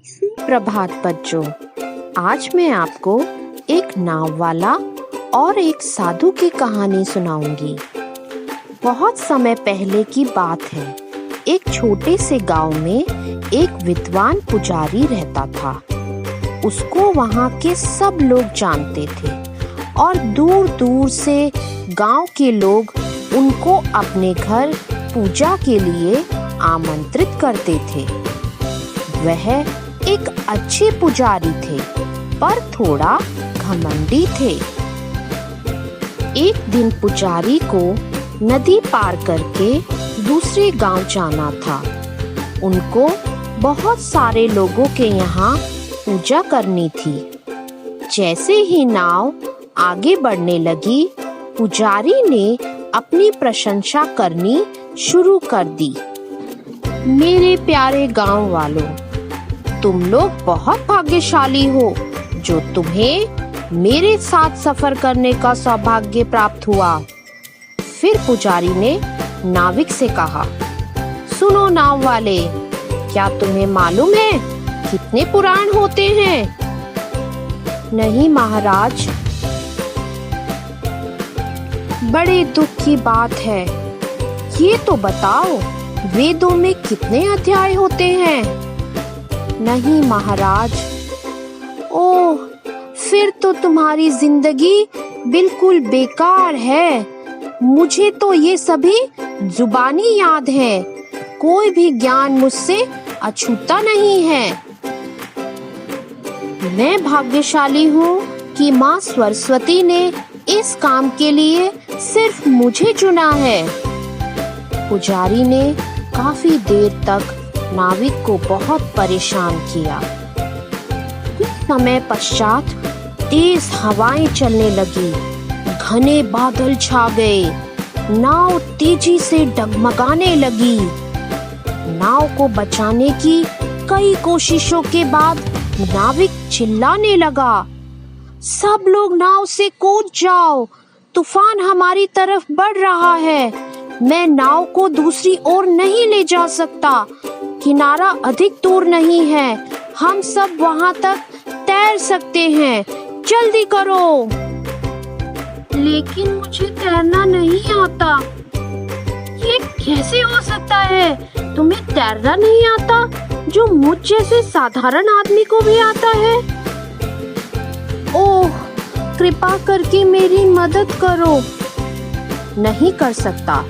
प्रभात बच्चों, आज मैं आपको एक नाव वाला और एक साधु की कहानी सुनाऊंगी। बहुत समय पहले की बात है। एक छोटे से गांव में एक विद्वान पुजारी रहता था। उसको वहां के सब लोग जानते थे और दूर दूर से गांव के लोग उनको अपने घर पूजा के लिए आमंत्रित करते थे। वह एक अच्छे पुजारी थे, पर थोड़ा घमंडी थे। एक दिन पुजारी को नदी पार करके दूसरे गांव जाना था। उनको बहुत सारे लोगों के यहाँ पूजा करनी थी। जैसे ही नाव आगे बढ़ने लगी, पुजारी ने अपनी प्रशंसा करनी शुरू कर दी। मेरे प्यारे गांव वालों, तुम लोग बहुत भाग्यशाली हो जो तुम्हें मेरे साथ सफर करने का सौभाग्य प्राप्त हुआ। फिर पुजारी ने नाविक से कहा, सुनो नाव वाले, क्या तुम्हें मालूम है कितने पुराण होते हैं? नहीं महाराज। बड़े दुख की बात है। ये तो बताओ, वेदों में कितने अध्याय होते हैं? नहीं महाराज। ओह, फिर तो तुम्हारी जिंदगी बिल्कुल बेकार है। मुझे तो ये सभी जुबानी याद है। कोई भी ज्ञान मुझसे अछूता नहीं है। मैं भाग्यशाली हूँ कि माँ सरस्वती ने इस काम के लिए सिर्फ मुझे चुना है। पुजारी ने काफी देर तक नाविक को बहुत परेशान किया। कुछ समय पश्चात तेज हवाएं चलने लगी, घने बादल छा गए, नाव तेजी से डगमगाने लगी। नाव को बचाने की कई कोशिशों के बाद नाविक चिल्लाने लगा, सब लोग नाव से कूद जाओ, तूफान हमारी तरफ बढ़ रहा है। मैं नाव को दूसरी ओर नहीं ले जा सकता। किनारा अधिक दूर नहीं है। हम सब वहां तक तैर सकते हैं। जल्दी करो। लेकिन मुझे तैरना नहीं आता। ये कैसे हो सकता है? तुम्हें तैरना नहीं आता, जो मुझ जैसे साधारण आदमी को भी आता है? ओह, कृपा करके मेरी मदद करो। नहीं कर सकता।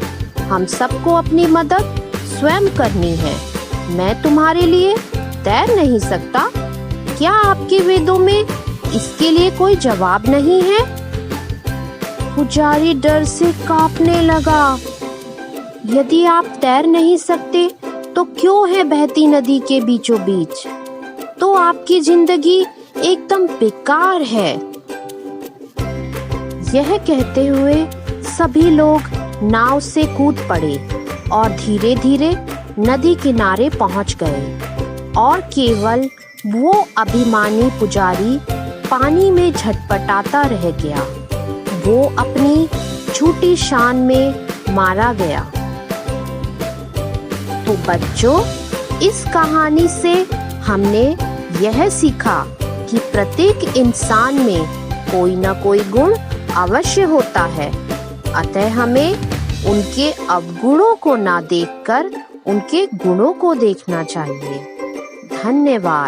हम सबको अपनी मदद स्वयं करनी है। मैं तुम्हारे लिए तैर नहीं सकता। क्या आपके वेदों में इसके लिए कोई जवाब नहीं है? पुजारी डर से कांपने लगा। यदि आप तैर नहीं सकते तो क्यों है बहती नदी के बीचों बीच? तो आपकी जिंदगी एकदम बेकार है। यह कहते हुए सभी लोग नाव से कूद पड़े और धीरे धीरे नदी किनारे पहुंच गए और केवल वो अभिमानी पुजारी पानी में झटपटाता रह गया। वो अपनी झूठी शान में मारा गया। तो बच्चों, इस कहानी से हमने यह सीखा कि प्रत्येक इंसान में कोई न कोई गुण अवश्य होता है। अतः हमें उनके अवगुणों को ना देखकर उनके गुणों को देखना चाहिए। धन्यवाद।